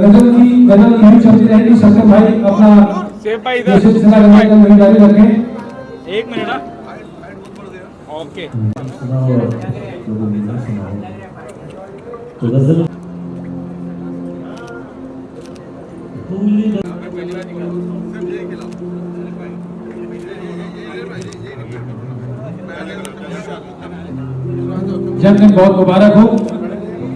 गजल यूं चलती रहेगी। सत्यम भाई अपना जो सिलसिला जारी रखें। एक मिनट। ओके। तो गजल जन्मदिन बहुत मुबारक हो।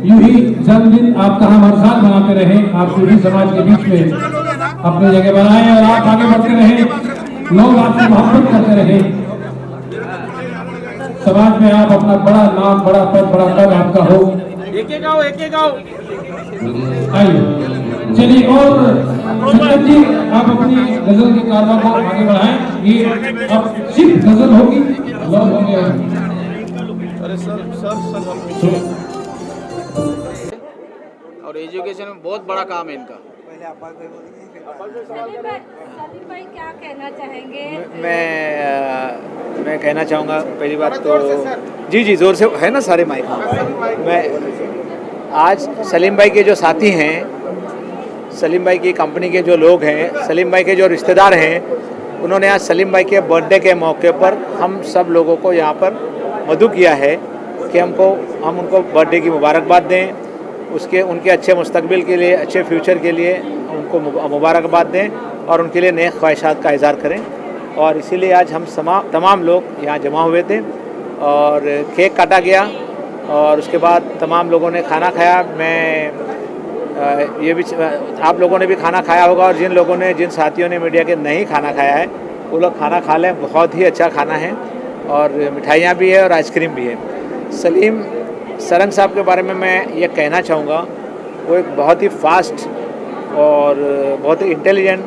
यूं ही जन्मदिन आपका हम हर साल मनाते रहे। आप सभी समाज के बीच में अपनी जगह बनाए और आप आगे बढ़ते रहे। लोग आपसे मोहब्बत करते रहे। समाज में आप अपना बड़ा नाम, बड़ा पद, बड़ा पद आपका हो। एक आओ। आइए चलिए। और सत्यम जी आप अपनी गजल के कारवा को आगे बढ़ाएं। ये अब सिर्फ गजल होगी, लोग होंगे। अरे सर और एजुकेशन में बहुत बड़ा काम है इनका। सलीम भाई क्या कहना चाहेंगे? मैं कहना चाहूँगा, पहली बात तो जी ज़ोर से है ना सारे माइक। मैं आज सलीम भाई के जो साथी हैं, सलीम भाई की कंपनी के जो लोग हैं, सलीम भाई के जो रिश्तेदार हैं, उन्होंने आज सलीम भाई के बर्थडे के मौके पर हम सब लोगों को यहाँ पर मदऊ किया है कि हम उनको बर्थडे की मुबारकबाद दें, उनके अच्छे मुस्तकबिल के लिए, अच्छे फ्यूचर के लिए उनको मुबारकबाद दें और उनके लिए नेक ख्वाहिशात का इज़हार करें। और इसीलिए आज हम तमाम लोग यहाँ जमा हुए थे और केक काटा गया और उसके बाद तमाम लोगों ने खाना खाया। ये भी आप लोगों ने भी खाना खाया होगा और जिन साथियों ने मीडिया के नहीं खाना खाया है वो लोग खाना खा लें। बहुत ही अच्छा खाना है और मिठाइयाँ भी है और आइसक्रीम भी है। सलीम सरंग साहब के बारे में मैं ये कहना चाहूँगा, वो एक बहुत ही फास्ट और बहुत ही इंटेलिजेंट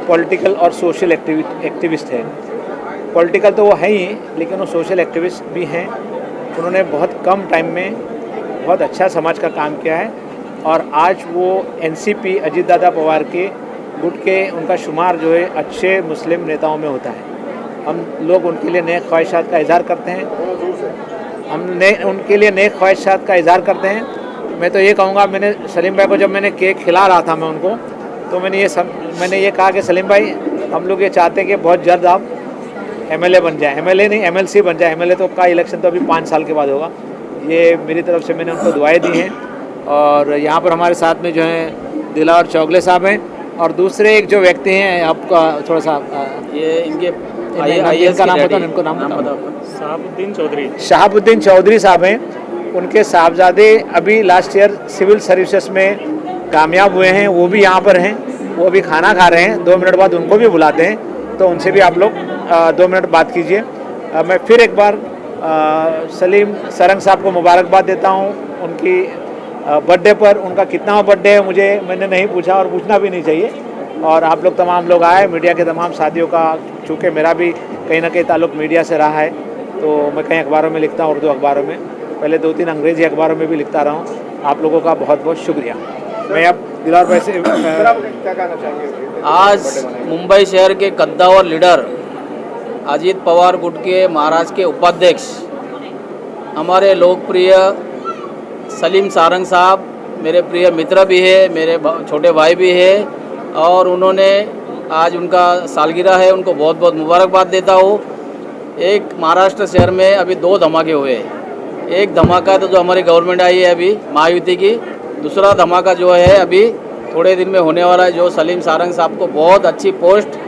पॉलिटिकल और सोशल एक्टिविस्ट है। पॉलिटिकल तो वो है ही, लेकिन वो सोशल एक्टिविस्ट भी हैं। उन्होंने बहुत कम टाइम में बहुत अच्छा समाज का काम किया है और आज वो एनसीपी अजीत दादा पवार के गुट के उनका शुमार जो है अच्छे मुस्लिम नेताओं में होता है। हम लोग उनके लिए नेक ख्वाहिशात का इज़हार करते हैं। उनके लिए नेक ख्वाहिशात का इज़हार करते हैं। मैं तो ये कहूँगा, मैंने सलीम भाई को जब मैंने केक खिला रहा था मैं उनको, तो मैंने ये कहा कि सलीम भाई हम लोग ये चाहते हैं कि बहुत जल्द आप एमएलए बन जाए, एमएलए नहीं एमएलसी बन जाए। एमएलए तो का इलेक्शन तो अभी 5 साल के बाद होगा। ये मेरी तरफ से मैंने उनको दुआएं दी हैं। और यहाँ पर हमारे साथ में जो हैं दिलावर चौगले साहब हैं और दूसरे एक जो व्यक्ति हैं, आपका थोड़ा सा ये इनके इनका नाम बताओ, इनको नाम बताओ। शहाबुद्दीन चौधरी साहब हैं। उनके साहबजादे अभी लास्ट ईयर सिविल सर्विसेज में कामयाब हुए हैं, वो भी यहाँ पर हैं, वो अभी खाना खा रहे हैं। 2 मिनट बाद उनको भी बुलाते हैं, तो उनसे भी आप लोग 2 मिनट बात कीजिए। मैं फिर एक बार सलीम सरंग साहब को मुबारकबाद देता हूँ उनकी बर्थडे पर। उनका कितना बर्थडे है मैंने नहीं पूछा और पूछना भी नहीं चाहिए। और आप लोग तमाम लोग आए, मीडिया के तमाम साथियों का, चूँकि मेरा भी कहीं ना कहीं ताल्लुक़ मीडिया से रहा है, तो मैं कहीं अखबारों में लिखता हूँ, उर्दू अखबारों में, पहले 2-3 अंग्रेज़ी अखबारों में भी लिखता रहा हूँ। आप लोगों का बहुत बहुत शुक्रिया। मैं अब दिलावर भाई से क्या कहना चाहिए। आज मुंबई शहर के कद्दावर लीडर अजीत पवार गुट के महाराष्ट्र के उपाध्यक्ष हमारे लोकप्रिय सलीम सारंग साहब मेरे प्रिय मित्र भी है, मेरे छोटे भाई भी है और उन्होंने आज उनका सालगिरह है, उनको बहुत बहुत मुबारकबाद देता हूँ। एक महाराष्ट्र शहर में अभी 2 धमाके हुए। एक धमाका तो जो हमारी गवर्नमेंट आई है अभी महायुति की, दूसरा धमाका जो है अभी थोड़े दिन में होने वाला है, जो सलीम सारंग साहब को बहुत अच्छी पोस्ट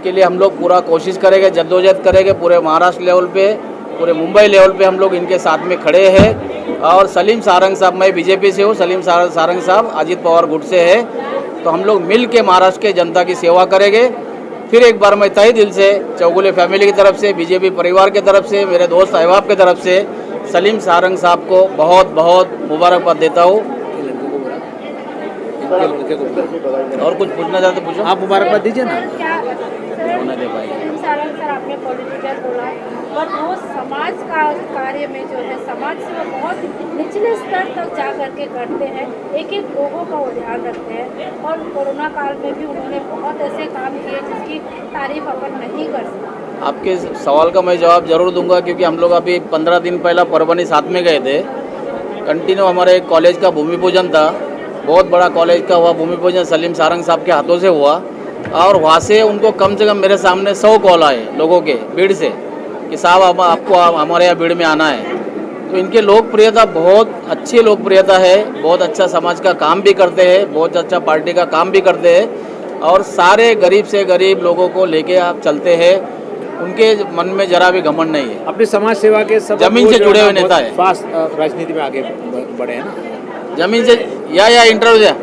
के लिए हम लोग पूरा कोशिश करेंगे, जद्दोजहद करेंगे। पूरे महाराष्ट्र लेवल पे, पूरे मुंबई लेवल पे हम लोग इनके साथ में खड़े हैं। और सलीम सारंग साहब, मैं बीजेपी से हूँ, सलीम सारंग साहब अजीत पवार गुट से है, तो हम लोग मिल के महाराष्ट्र के जनता की सेवा करेंगे। फिर एक बार मैं तहे दिल से चौगुले फैमिली की तरफ से, बीजेपी परिवार की तरफ से, मेरे दोस्त अहबाब की तरफ से सलीम सारंग साहब को बहुत बहुत मुबारकबाद देता हूँ। और कुछ पूछना चाहते पूछो, आप मुबारकबाद दीजिए ना। सर आपने पॉलिटिकल बोला, बट वो समाज का कार्य में जो है, समाज से वो बहुत निचले स्तर तक जा करके करते हैं, एक एक लोगों का वो ध्यान रखते हैं। और कोरोना काल में भी उन्होंने बहुत ऐसे काम किए जिसकी तारीफ अपन नहीं कर सकते। आपके सवाल का मैं जवाब जरूर दूंगा, क्योंकि हम लोग अभी 15 दिन पहला परभनी साथ में गए थे। कंटिन्यू हमारे एक कॉलेज का भूमि पूजन था, बहुत बड़ा कॉलेज का हुआ भूमि पूजन सलीम सारंग साहब के हाथों से हुआ, और वहाँ से उनको कम से कम मेरे सामने 100 कॉल आए लोगों के भीड़ से कि साहब आपको हमारे यहाँ भीड़ में आना है। तो इनकी लोकप्रियता बहुत अच्छी लोकप्रियता है, बहुत अच्छा समाज का काम भी करते हैं, बहुत अच्छा पार्टी का काम भी करते हैं, और सारे गरीब से गरीब लोगों को लेके आप चलते हैं। उनके मन में जरा भी घमंड नहीं है। अपनी समाज सेवा के सब जमीन से जुड़े हुए नेता है। फास्ट राजनीति में आगे बढ़े हैं ना। जमीन से या इंटरव्यू दिया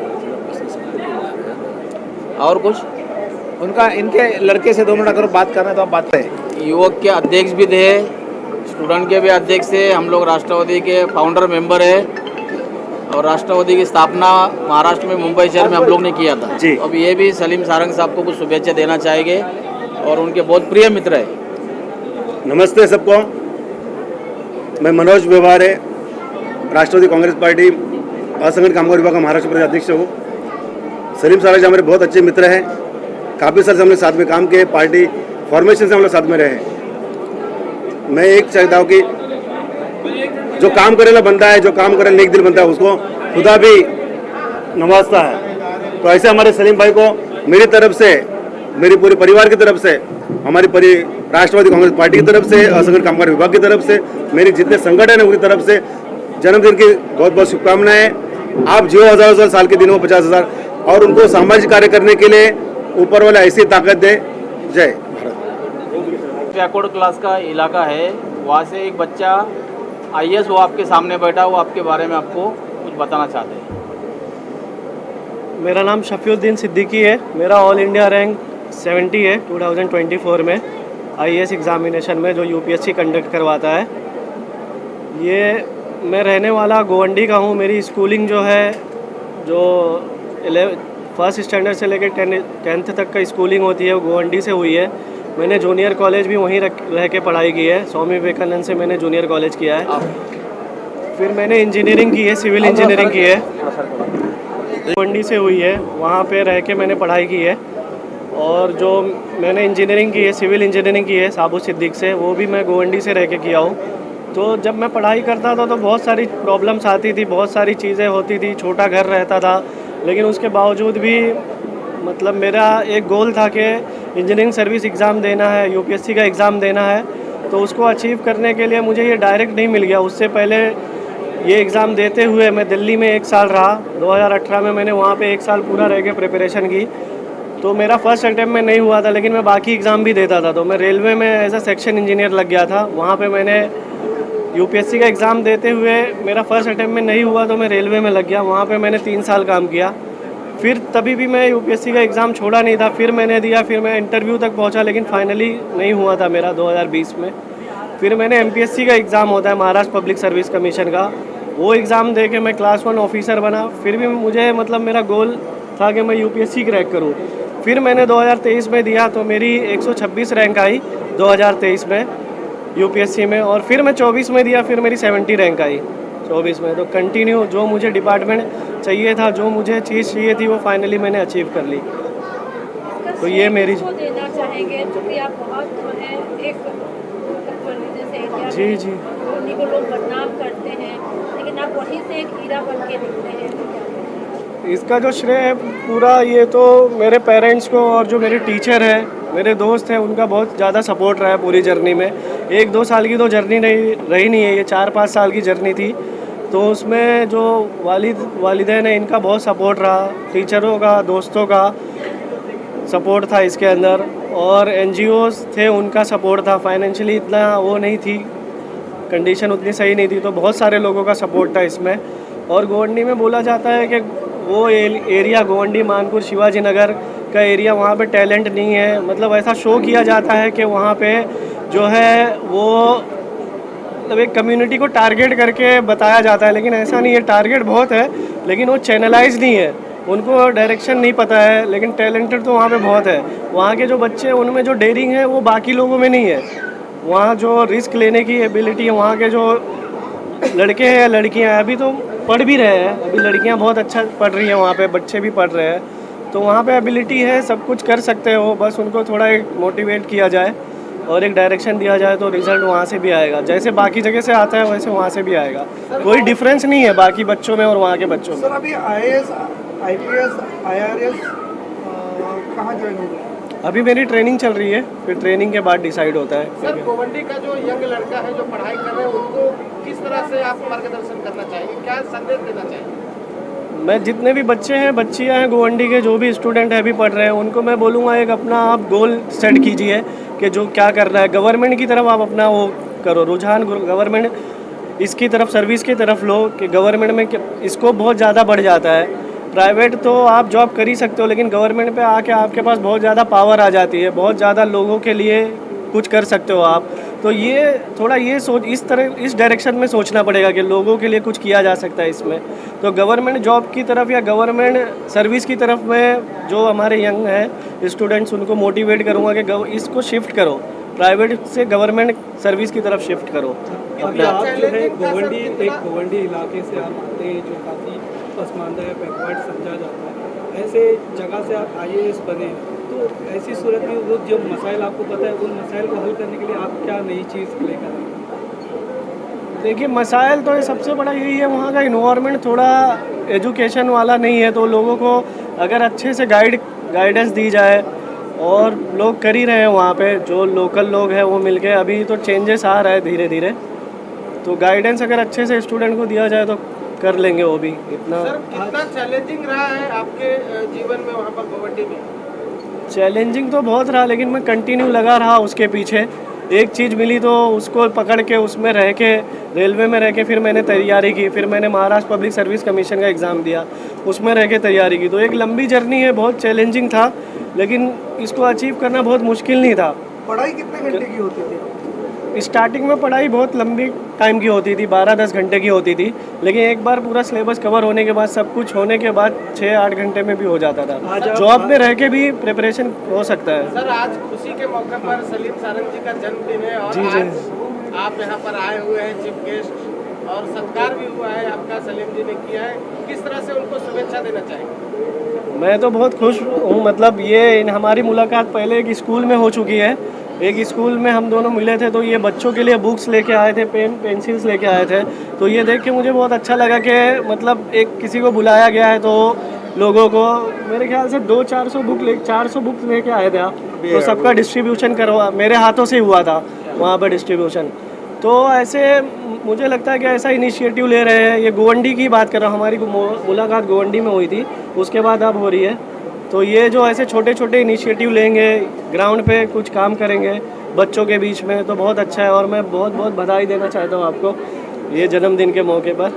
और कुछ उनका इनके लड़के से 2 मिनट अगर बात करना है तो आप बात करें। युवक के अध्यक्ष भी थे, स्टूडेंट के भी अध्यक्ष थे, हम लोग राष्ट्रवादी के फाउंडर मेंबर है, और राष्ट्रवादी की स्थापना महाराष्ट्र में मुंबई शहर में हम लोग ने किया था। जी। अब ये भी सलीम सारंग साहब को कुछ शुभेच्छा देना चाहेंगे, और उनके बहुत प्रिय मित्र है। नमस्ते सबको, मैं मनोज व्यवहारे, राष्ट्रवादी कांग्रेस पार्टी असंगठित कामगार विभाग का महाराष्ट्र प्रदेश अध्यक्ष हूँ। सलीम सारंग जी हमारे बहुत अच्छे मित्र हैं, काफ़ी साल से हमने साथ में काम किए, पार्टी फॉर्मेशन से हम लोग साथ में रहे। मैं एक चाहता हूँ कि जो काम करेला बनता है, जो काम करे नेक दिल बनता है, उसको खुदा भी नवाजता है। तो ऐसे हमारे सलीम भाई को मेरी तरफ से, मेरी पूरे परिवार की तरफ से, हमारी राष्ट्रवादी कांग्रेस पार्टी की तरफ से, असंगठित कामगार विभाग की तरफ से, मेरे जितने संगठन है उनकी तरफ से जन्मदिन की बहुत बहुत शुभकामनाएं। आप जियो हज़ारों साल के दिनों में 50,000, और उनको सामाजिक कार्य करने के लिए ऊपर वाला ऐसी ताकत दे। जय भारत। बैकवर्ड क्लास का इलाका है, वहाँ से एक बच्चा IAS वो आपके सामने बैठा, वो आपके बारे में आपको कुछ बताना चाहते हैं। मेरा नाम शफीउद्दीन सिद्दीकी है। मेरा ऑल इंडिया रैंक 70 है 2024 में IAS एग्ज़ामिनेशन में, जो UPSC कंडक्ट करवाता है। ये मैं रहने वाला गोवंडी का हूँ। मेरी स्कूलिंग जो है, जो 1st स्टैंडर्ड से लेकर 10th तक का स्कूलिंग होती है, वो गोवंडी से हुई है। मैंने जूनियर कॉलेज भी वहीं रह के पढ़ाई की है। स्वामी विवेकानंद से मैंने जूनियर कॉलेज किया है। फिर मैंने इंजीनियरिंग की है, सिविल इंजीनियरिंग की है, गोवंडी से हुई है, वहाँ पे रह के मैंने पढ़ाई की है। और जो मैंने इंजीनियरिंग की है, सिविल इंजीनियरिंग की है साबु सिद्दीक से, वो भी मैं गोवंडी से रह के किया हूँ। तो जब मैं पढ़ाई करता था तो बहुत सारी प्रॉब्लम्स आती थी, बहुत सारी चीज़ें होती थी, छोटा घर रहता था, लेकिन उसके बावजूद भी मतलब मेरा एक गोल था कि इंजीनियरिंग सर्विस एग्ज़ाम देना है, UPSC का एग्ज़ाम देना है। तो उसको अचीव करने के लिए मुझे ये डायरेक्ट नहीं मिल गया। उससे पहले ये एग्ज़ाम देते हुए मैं दिल्ली में 1 साल रहा। 2018 में मैंने वहाँ पे 1 साल पूरा रह के प्रिपरेशन की। तो मेरा फर्स्ट अटैम्प्ट में नहीं हुआ था, लेकिन मैं बाकी एग्ज़ाम भी देता था। तो मैं रेलवे में एज अ सेक्शन इंजीनियर लग गया था। वहाँ पे मैंने UPSC का एग्ज़ाम देते हुए मेरा फर्स्ट अटैम्प्ट में नहीं हुआ, तो मैं रेलवे में लग गया। वहाँ पे मैंने 3 साल काम किया। फिर तभी भी मैं UPSC का एग्ज़ाम छोड़ा नहीं था, फिर मैंने दिया, फिर मैं इंटरव्यू तक पहुँचा, लेकिन फाइनली नहीं हुआ था मेरा 2020 में। फिर मैंने MPSC का एग्ज़ाम होता है, महाराष्ट्र पब्लिक सर्विस कमीशन का, वो एग्ज़ाम दे के मैं क्लास 1 ऑफिसर बना। फिर भी मुझे मतलब मेरा गोल था कि मैं UPSC क्रैक करूँ। फिर मैंने 2023 में दिया, तो मेरी 126 रैंक आई 2023 में UPSC में। और फिर मैं 24 में दिया, फिर मेरी 70 रैंक आई 24 में। तो कंटिन्यू जो मुझे डिपार्टमेंट चाहिए था, जो मुझे चीज़ चाहिए थी, वो फाइनली मैंने अचीव कर ली। तो ये मेरी देना चाहेंगे, क्योंकि आप बहुत जो है एक जी जी उन्हीं को लोग बदनाम करते हैं, लेकिन आप वहीं से एक हीरा बन के निकले हैं। इसका जो श्रेय है पूरा, ये तो मेरे पेरेंट्स को और जो मेरे टीचर हैं, मेरे दोस्त हैं, उनका बहुत ज़्यादा सपोर्ट रहा है पूरी जर्नी में। 1-2 साल की तो जर्नी रही नहीं है, ये 4-5 साल की जर्नी थी। तो उसमें जो वालिदैन है, इनका बहुत सपोर्ट रहा, टीचरों का, दोस्तों का सपोर्ट था इसके अंदर, और NGOs थे, उनका सपोर्ट था। फाइनेंशियली इतना वो नहीं थी, कंडीशन उतनी सही नहीं थी, तो बहुत सारे लोगों का सपोर्ट था इसमें। और गोवंडी में बोला जाता है कि वो एरिया गोवंडी, मानपुर, शिवाजी नगर का एरिया, वहाँ पे टैलेंट नहीं है। मतलब ऐसा शो किया जाता है कि वहाँ पे जो है वो मतलब एक कम्युनिटी को टारगेट करके बताया जाता है, लेकिन ऐसा नहीं है। टारगेट बहुत है, लेकिन वो चैनलाइज नहीं है, उनको डायरेक्शन नहीं पता है। लेकिन टैलेंटेड तो वहाँ पे बहुत है। वहाँ के जो बच्चे हैं, उनमें जो डेयरिंग है वो बाकी लोगों में नहीं है। वहाँ जो रिस्क लेने की एबिलिटी है, वहाँ के जो लड़के हैं या लड़कियाँ अभी तो पढ़ भी रहे हैं, अभी लड़कियाँ बहुत अच्छा पढ़ रही हैं वहाँ पे, बच्चे भी पढ़ रहे हैं। तो वहाँ पे एबिलिटी है, सब कुछ कर सकते हो, बस उनको थोड़ा एक मोटिवेट किया जाए और एक डायरेक्शन दिया जाए तो रिजल्ट वहाँ से भी आएगा। जैसे बाकी जगह से आता है वैसे वहाँ से भी आएगा। कोई डिफरेंस नहीं है बाकी बच्चों में और वहाँ के बच्चों में। सर अभी IAS, IPS, IRS कहाँ ज्वाइन हो गए? अभी मेरी ट्रेनिंग चल रही है, फिर ट्रेनिंग के बाद डिसाइड होता है। सर गोवंडी का जो यंग लड़का है जो पढ़ाई कर रहे हैं उनको किस तरह से आप मार्गदर्शन करना चाहेंगे, क्या संदेश देना चाहेंगे? मैं जितने भी बच्चे हैं बच्चियां हैं गोवंडी के जो भी स्टूडेंट है अभी पढ़ रहे हैं उनको मैं बोलूँगा एक अपना आप गोल सेट कीजिए कि जो क्या करना है। गवर्नमेंट की तरफ आप अपना वो करो, रुझान गवर्नमेंट इसकी तरफ सर्विस की तरफ लो कि गवर्नमेंट में इसको बहुत ज़्यादा बढ़ जाता है। प्राइवेट तो आप जॉब कर ही सकते हो लेकिन गवर्नमेंट पे आके आपके पास बहुत ज़्यादा पावर आ जाती है, बहुत ज़्यादा लोगों के लिए कुछ कर सकते हो आप। तो ये थोड़ा ये सोच इस तरह इस डायरेक्शन में सोचना पड़ेगा कि लोगों के लिए कुछ किया जा सकता है इसमें। तो गवर्नमेंट जॉब की तरफ या गवर्नमेंट सर्विस की तरफ में जो हमारे यंग हैं स्टूडेंट्स उनको मोटिवेट करूँगा कि इसको शिफ्ट करो, प्राइवेट से गवर्नमेंट सर्विस की तरफ शिफ्ट करो। अभी आप जो है गोवंडी इलाके से आप आते हैं जो काफ़ी पसमानदा है, बैकवर्ड समझा जाता है, ऐसे जगह से आप IAS बने, तो ऐसी सूरत में वो जो मसाइल आपको पता है उन मसाइल को हल करने के लिए आप क्या नई चीज़ लेकर आए? देखिए मसाइल तो सबसे बड़ा यही है वहाँ का इन्वायरमेंट थोड़ा एजुकेशन वाला नहीं है। तो लोगों को अगर अच्छे से गाइडेंस दी जाए और लोग कर ही रहे हैं वहाँ पे जो लोकल लोग हैं वो मिलके, अभी तो चेंजेस आ रहा है धीरे धीरे। तो गाइडेंस अगर अच्छे से स्टूडेंट को दिया जाए तो कर लेंगे वो भी। इतना सर कितना चैलेंजिंग रहा है आपके जीवन में वहाँ पर गोवंडी में? चैलेंजिंग तो बहुत रहा लेकिन मैं कंटिन्यू लगा रहा उसके पीछे। एक चीज़ मिली तो उसको पकड़ के उसमें रह के रेलवे में रह के फिर मैंने तैयारी की, फिर मैंने महाराष्ट्र पब्लिक सर्विस कमीशन का एग्ज़ाम दिया, उसमें रह के तैयारी की। तो एक लंबी जर्नी है, बहुत चैलेंजिंग था लेकिन इसको अचीव करना बहुत मुश्किल नहीं था। पढ़ाई कितने घंटे की होती थी? स्टार्टिंग में पढ़ाई बहुत लंबी टाइम की होती थी, 12-10 घंटे की होती थी, लेकिन एक बार पूरा सिलेबस कवर होने के बाद सब कुछ होने के बाद 6-8 घंटे में भी हो जाता था। जॉब में रह के भी प्रिपरेशन हो सकता है। सर आज खुशी के मौके पर सलीम सारंग जी का जन्मदिन है और जी, आज आप यहाँ पर आए हुए हैं चीफ गेस्ट और सत्कार भी हुआ है आपका, सलीम जी ने किया है, किस तरह से उनको शुभेच्छा देना चाहेंगे? मैं तो बहुत खुश हूँ। मतलब ये हमारी मुलाकात पहले एक स्कूल में हो चुकी है, एक स्कूल में हम दोनों मिले थे। तो ये बच्चों के लिए बुक्स लेके आए थे, पेन पेंसिल्स लेके आए थे। तो ये देख के मुझे बहुत अच्छा लगा कि मतलब एक किसी को बुलाया गया है तो लोगों को मेरे ख्याल से 400 बुक्स लेके आए थे आप, तो सबका डिस्ट्रीब्यूशन करवा मेरे हाथों से हुआ था वहाँ पर डिस्ट्रीब्यूशन। तो ऐसे मुझे लगता है कि ऐसा इनिशिएटिव ले रहे हैं। ये गोवंडी की बात कर रहा हूँ, हमारी मुलाकात गोवंडी में हुई थी, उसके बाद अब हो रही है। तो ये जो ऐसे छोटे छोटे इनिशिएटिव लेंगे, ग्राउंड पे कुछ काम करेंगे बच्चों के बीच में, तो बहुत अच्छा है। और मैं बहुत बहुत बधाई देना चाहता हूँ आपको ये जन्मदिन के मौके पर,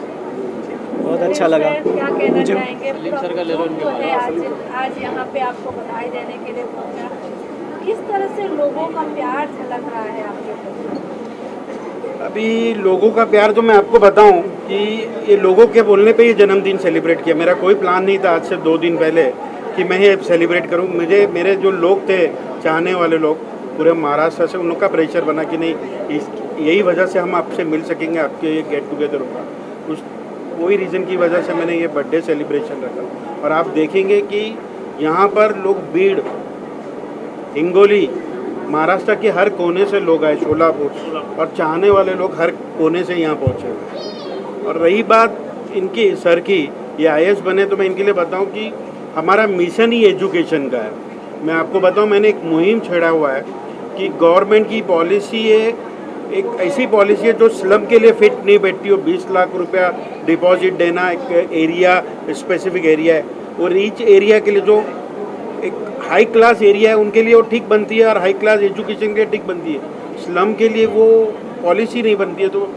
बहुत अच्छा लगा क्या कहना मुझे। चाहेंगे? सर का ले लो जो है आज यहाँ पे आपको बधाई देने के लिए पहुँचा, किस तरह से लोगों का प्यार झलक रहा है आपके ऊपर? अभी लोगों का प्यार तो मैं आपको बताऊं कि ये लोगों के बोलने पे ये जन्मदिन सेलिब्रेट किया। मेरा कोई प्लान नहीं था आज से 2 दिन पहले कि मैं ये सेलिब्रेट करूं। मेरे जो लोग थे, चाहने वाले लोग पूरे महाराष्ट्र से, उनका प्रेशर बना कि नहीं यही वजह से हम आपसे मिल सकेंगे, आपके ये गेट टुगेदर होगा। उस वही रीज़न की वजह से मैंने ये बर्थडे सेलिब्रेशन रखा। और आप देखेंगे कि यहाँ पर लोग बीड़, हिंगोली, महाराष्ट्र के हर कोने से लोग आए, सोलापुर, और चाहने वाले लोग हर कोने से यहाँ पहुँचे हुए। और रही बात इनकी सर की, ये IAS बने, तो मैं इनके लिए बताऊँ कि हमारा मिशन ही एजुकेशन का है। मैं आपको बताऊँ, मैंने एक मुहिम छेड़ा हुआ है कि गवर्नमेंट की पॉलिसी है, एक ऐसी पॉलिसी है जो स्लम के लिए फिट नहीं बैठती हो। 20 लाख रुपया डिपॉजिट देना, एक एरिया, स्पेसिफिक एरिया है, और रीच एरिया के लिए जो एक हाई क्लास एरिया है उनके लिए वो ठीक बनती है, और हाई क्लास एजुकेशन के लिए ठीक बनती है। स्लम के लिए वो पॉलिसी नहीं बनती है। तो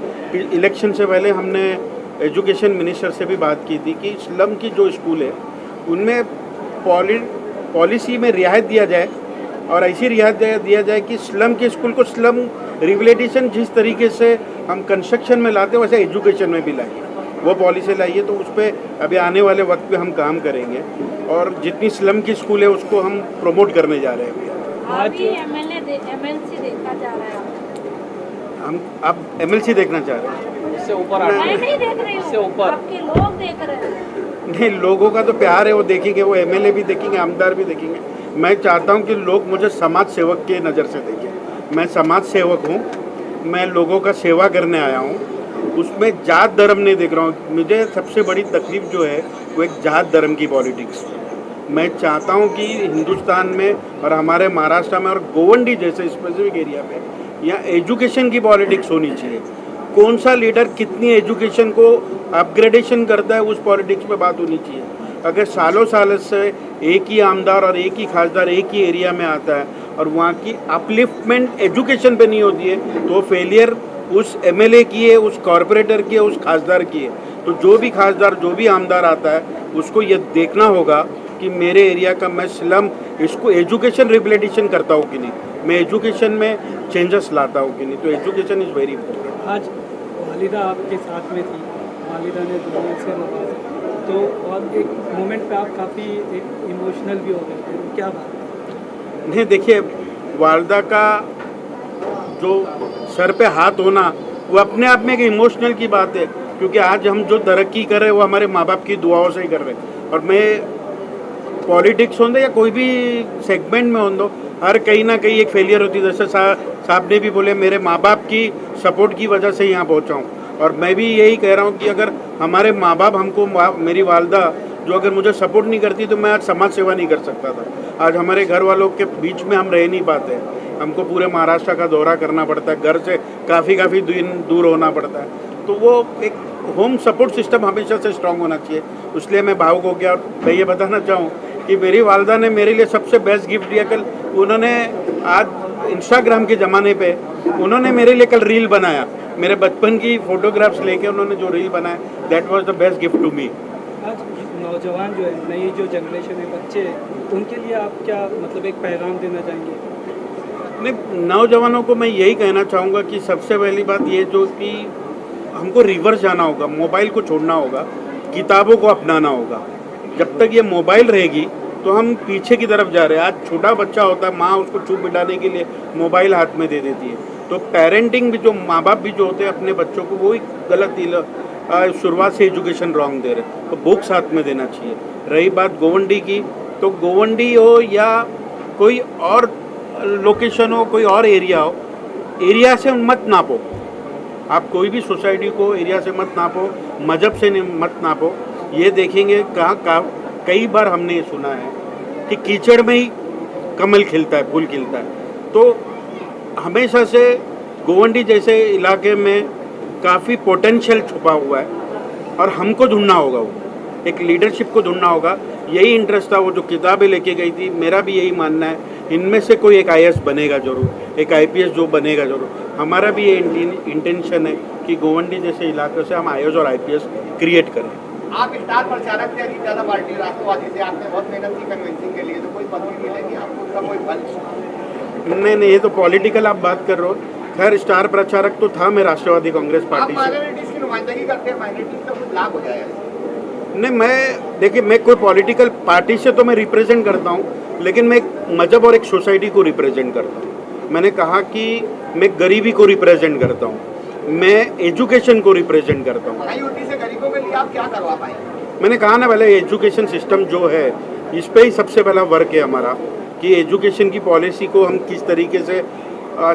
इलेक्शन से पहले हमने एजुकेशन मिनिस्टर से भी बात की थी कि स्लम की जो स्कूल है उनमें पॉलिसी में रियायत दिया जाए, और ऐसी रियायत दिया जाए कि स्लम के स्कूल को स्लम रिवैल्यूएशन जिस तरीके से हम कंस्ट्रक्शन में लाते हैं वैसे एजुकेशन में भी लाइए, वो पॉलिसी लाइए। तो उस पर अभी आने वाले वक्त पे हम काम करेंगे, और जितनी स्लम की स्कूल है उसको हम प्रमोट करने जा रहे हैं। अभी MLC देखा जा रहा है, हम अब MLC देखना चाह रहे हैं। इससे ऊपर मैं नहीं देख रही इससे हूँ, ऊपर आपके लोग देख रहे हैं। नहीं, लोगों का तो प्यार है, वो देखेंगे, वो MLA भी देखेंगे, आमदार भी देखेंगे। मैं चाहता हूं कि लोग मुझे समाज सेवक के नज़र से देखें, मैं समाज सेवक हूँ, मैं लोगों का सेवा करने आया हूँ, उसमें जात धर्म नहीं देख रहा हूँ। मुझे सबसे बड़ी तकलीफ जो है वो एक जात धर्म की पॉलिटिक्स। मैं चाहता हूँ कि हिंदुस्तान में और हमारे महाराष्ट्र में और गोवंडी जैसे स्पेसिफिक एरिया में यहाँ एजुकेशन की पॉलिटिक्स होनी चाहिए। कौन सा लीडर कितनी एजुकेशन को अपग्रेडेशन करता है उस पॉलिटिक्स पे बात होनी चाहिए। अगर सालों साल से एक ही आमदार और एक ही खासदार एक ही एरिया में आता है और वहाँ की अपलिफ्टमेंट एजुकेशन पे नहीं होती है तो फेलियर उस एमएलए की है, उस कॉरपोरेटर की है, उस खासदार की है। तो जो भी खासदार जो भी आमदार आता है उसको ये देखना होगा कि मेरे एरिया का मैं स्लम इसको एजुकेशन रिप्लेटिशन करता हूँ कि नहीं, मैं एजुकेशन में चेंजेस लाता हूँ कि नहीं। तो एजुकेशन इज़ वेरी इंपॉर्टेंट। आज वालिदा आपके साथ में थी, वालिदा ने दुनिया से नवाजा, तो और एक मोमेंट पे आप काफ़ी एक इमोशनल भी हो गए थे, क्या बात? नहीं, देखिए, वालदा का जो सर पे हाथ होना वो अपने आप में एक इमोशनल की बात है, क्योंकि आज हम जो तरक्की कर रहे हैं वो हमारे माँ बाप की दुआओं से ही कर रहे हैं। और मैं पॉलिटिक्स हों या कोई भी सेगमेंट में हो, हर कहीं ना कहीं एक फेलियर होती है। जैसे साहब ने भी बोले, मेरे माँ बाप की सपोर्ट की वजह से यहाँ पहुँचा हूँ। और मैं भी यही कह रहा हूँ कि अगर हमारे माँ बाप हमको, मेरी वालदा जो अगर मुझे सपोर्ट नहीं करती तो मैं आज समाज सेवा नहीं कर सकता था। आज हमारे घर वालों के बीच में हम रह नहीं पाते, हमको पूरे महाराष्ट्र का दौरा करना पड़ता है, घर से काफ़ी दूर होना पड़ता है। तो वो एक होम सपोर्ट सिस्टम हमेशा से स्ट्रांग होना चाहिए। इसलिए मैं भावुक हो गया। और मैं ये बताना चाहूँ कि मेरी वालदा ने मेरे लिए सबसे बेस्ट गिफ्ट दिया। कल उन्होंने, आज इंस्टाग्राम के ज़माने पे उन्होंने मेरे लिए कल रील बनाया, मेरे बचपन की फ़ोटोग्राफ्स लेके उन्होंने जो रील बनाया, that was the best gift to me. आज नौजवान जो है, नई जो जनरेशन है, बच्चे, उनके लिए आप क्या मतलब एक पैगाम देना चाहेंगे? नहीं, नौजवानों को मैं यही कहना चाहूँगा कि सबसे पहली बात ये जो कि हमको रिवर्स जाना होगा, मोबाइल को छोड़ना होगा, किताबों को अपनाना होगा। जब तक ये मोबाइल रहेगी तो हम पीछे की तरफ जा रहे हैं। आज छोटा बच्चा होता है, माँ उसको चुप बिठाने के लिए मोबाइल हाथ में दे देती है। तो पेरेंटिंग भी, जो माँ बाप भी जो होते हैं अपने बच्चों को, वो ही गलत शुरुआत से एजुकेशन रॉन्ग दे रहे। तो बुक्स हाथ में देना चाहिए। रही बात गोवंडी की, तो गोवंडी हो या कोई और लोकेशन हो, कोई और एरिया हो, एरिया से मत नापो। आप कोई भी सोसाइटी को एरिया से मत नापो, मजहब से मत नापो। ये देखेंगे कहाँ कई बार हमने ये सुना है कि कीचड़ में ही कमल खिलता है, फूल खिलता है। तो हमेशा से गोवंडी जैसे इलाके में काफ़ी पोटेंशियल छुपा हुआ है और हमको ढूंढना होगा, वो एक लीडरशिप को ढूंढना होगा। यही इंटरेस्ट था, वो जो किताबें लेके गई थी, मेरा भी यही मानना है, इनमें से कोई एक आईएएस बनेगा जरूर, एक आईपीएस जो बनेगा जरूर। हमारा भी ये इंटेंशन है कि गोवंडी जैसे इलाकों से हम आईएएस और आईपीएस क्रिएट करें। आप स्टार प्रचारक थे अजीत दादा पार्टी राष्ट्रवादी से, आपने बहुत मेहनत की कन्विंसिंग के लिए, तो कोई पदवी मिलेगी आपको, उसका कोई फल? नहीं, ये तो पॉलिटिकल आप बात कर रहे हो। खैर, स्टार प्रचारक तो था मैं राष्ट्रवादी कांग्रेस पार्टी से। माइनॉरिटीज की नुमाइंदगी करते हैं, माइनॉरिटीज का कुछ लाभ हो जाएगा? नहीं, देखिए, मैं कोई पॉलिटिकल पार्टी से तो मैं रिप्रेजेंट करता हूँ, लेकिन मैं एक मजहब और एक सोसाइटी को रिप्रेजेंट करता हूँ। मैंने कहा कि मैं गरीबी को रिप्रेजेंट करता हूँ, मैं एजुकेशन को रिप्रेजेंट करता हूँ। आईओटी से गरीबों के लिए आप क्या करवा पाए? मैंने कहा ना पहले, एजुकेशन सिस्टम जो है इस पे ही सबसे पहला वर्क है हमारा, कि एजुकेशन की पॉलिसी को हम किस तरीके से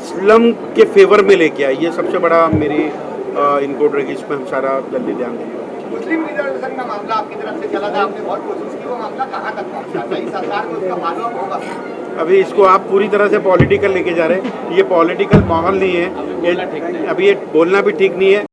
स्लम के फेवर में लेके आए। ये सबसे बड़ा मेरी इनपुट रहेगी, इसमें हम सारा जल्दी ध्यान देंगे। मुस्लिम रिजर्वेशन का मामला आपकी तरफ से चला था, आपने बहुत कोशिश की, वो मामला कहाँ तक पहुँचा? सही सरकार में उसका फॉलोअप होगा? अभी इसको आप पूरी तरह से पॉलिटिकल लेके जा रहे हैं, ये पॉलिटिकल माहौल नहीं है, अभी ये बोलना भी ठीक नहीं है।